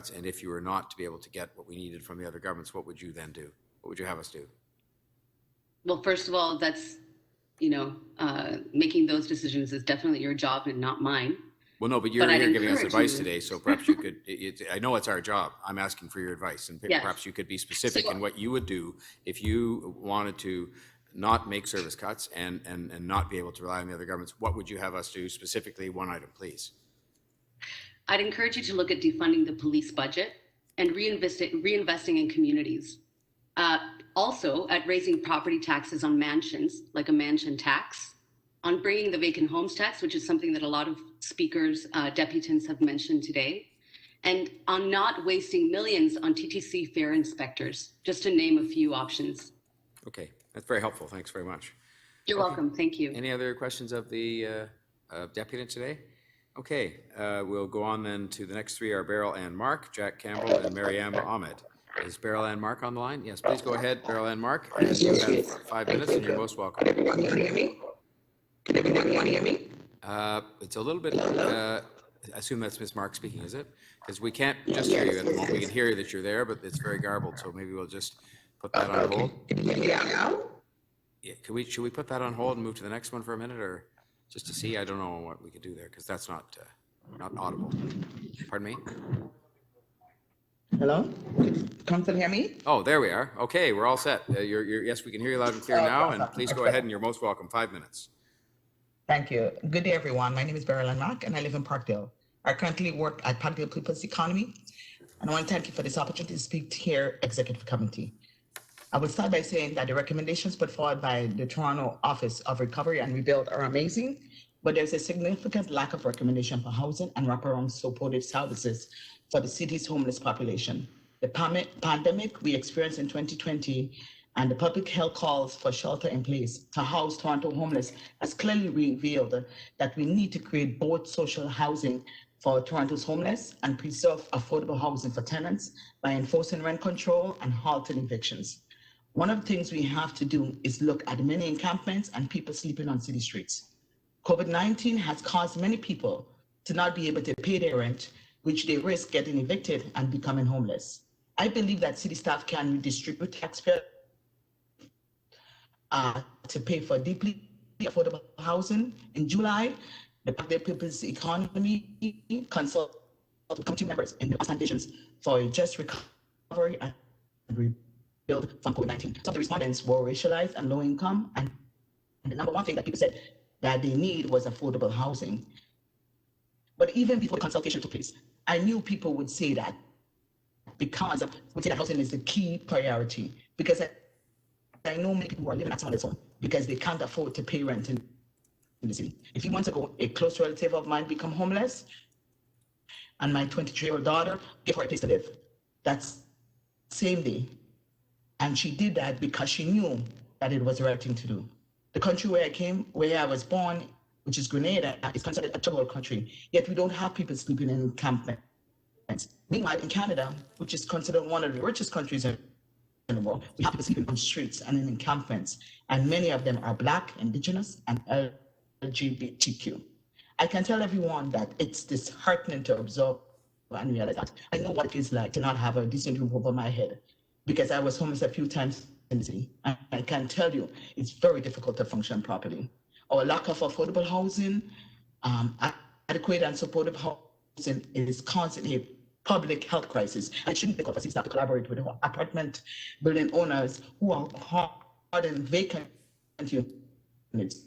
cuts? And if you were not to be able to get what we needed from the other governments, what would you then do? What would you have us do? Well, first of all, that's, making those decisions is definitely your job and not mine. Well, no, but you're here giving us advice today, so perhaps you could, I know it's our job. I'm asking for your advice, and perhaps you could be specific in what you would do if you wanted to not make service cuts and not be able to rely on the other governments. What would you have us do specifically? One item, please. I'd encourage you to look at defunding the police budget and reinvesting in communities. Also, at raising property taxes on mansions, like a mansion tax, on bringing the vacant homes tax, which is something that a lot of speakers, deputants have mentioned today, and on not wasting millions on TTC fare inspectors, just to name a few options. Okay, that's very helpful. Thanks very much. You're welcome. Thank you. Any other questions of the deputant today? Okay, we'll go on then to the next three are Beryl Ann Mark, Jack Campbell, and Mariam Ahmed. Is Beryl Ann Mark on the line? Yes, please go ahead, Beryl Ann Mark. And you have 5 minutes, and you're most welcome. Can everyone hear me? Can everyone hear me? It's a little bit, I assume that's Ms. Mark speaking, is it? Because we can't just hear you at the moment. We can hear you that you're there, but it's very garbled, so maybe we'll just put that on hold. Can you hear me now? Yeah, should we put that on hold and move to the next one for a minute, or just to see? I don't know what we could do there, because that's not audible. Pardon me? Hello? Can you hear me? Oh, there we are. Okay, we're all set. Yes, we can hear you loud and clear now, and please go ahead, and you're most welcome. 5 minutes. Thank you. Good day, everyone. My name is Beryl Ann Mark, and I live in Parkdale. I currently work at Patio People's Economy, and I want to thank you for this opportunity to speak here, Executive Committee. I will start by saying that the recommendations put forward by the Toronto Office of Recovery and Rebuild are amazing, but there's a significant lack of recommendation for housing and wraparound supportive services for the city's homeless population. The pandemic we experienced in 2020 and the public health calls for shelter in place to house Toronto homeless has clearly revealed that we need to create both social housing for Toronto's homeless and preserve affordable housing for tenants by enforcing rent control and halting evictions. One of the things we have to do is look at many encampments and people sleeping on city streets. COVID-19 has caused many people to not be able to pay their rent, which they risk getting evicted and becoming homeless. I believe that city staff can redistribute taxpayer to pay for deeply affordable housing. In July, the People's Economy consulted committee members in the visions for a just recovery and rebuild from COVID-19. Some of the respondents were racialized and low income, and the number one thing that people said that they need was affordable housing. But even before the consultation took place, I knew people would say that because we say that housing is the key priority, because I know many people who are living at some of their own because they can't afford to pay rent in the city. If you want to go, a close relative of mine become homeless, and my 23-year-old daughter gave her a place to live. That's same day. And she did that because she knew that it was the right thing to do. The country where I was born, which is Grenada, is considered a third world country, yet we don't have people sleeping in encampments. Meanwhile, in Canada, which is considered one of the richest countries in the world, we have people sleeping on streets and in encampments, and many of them are Black, Indigenous, and LGBTQ. I can tell everyone that it's disheartening to observe and realize that. I know what it is like to not have a decent roof over my head, because I was homeless a few times in the city, and I can tell you it's very difficult to function properly. Our lack of affordable housing, adequate and supportive housing is constantly a public health crisis. And it shouldn't be because staff to collaborate with apartment building owners who are hard and vacant units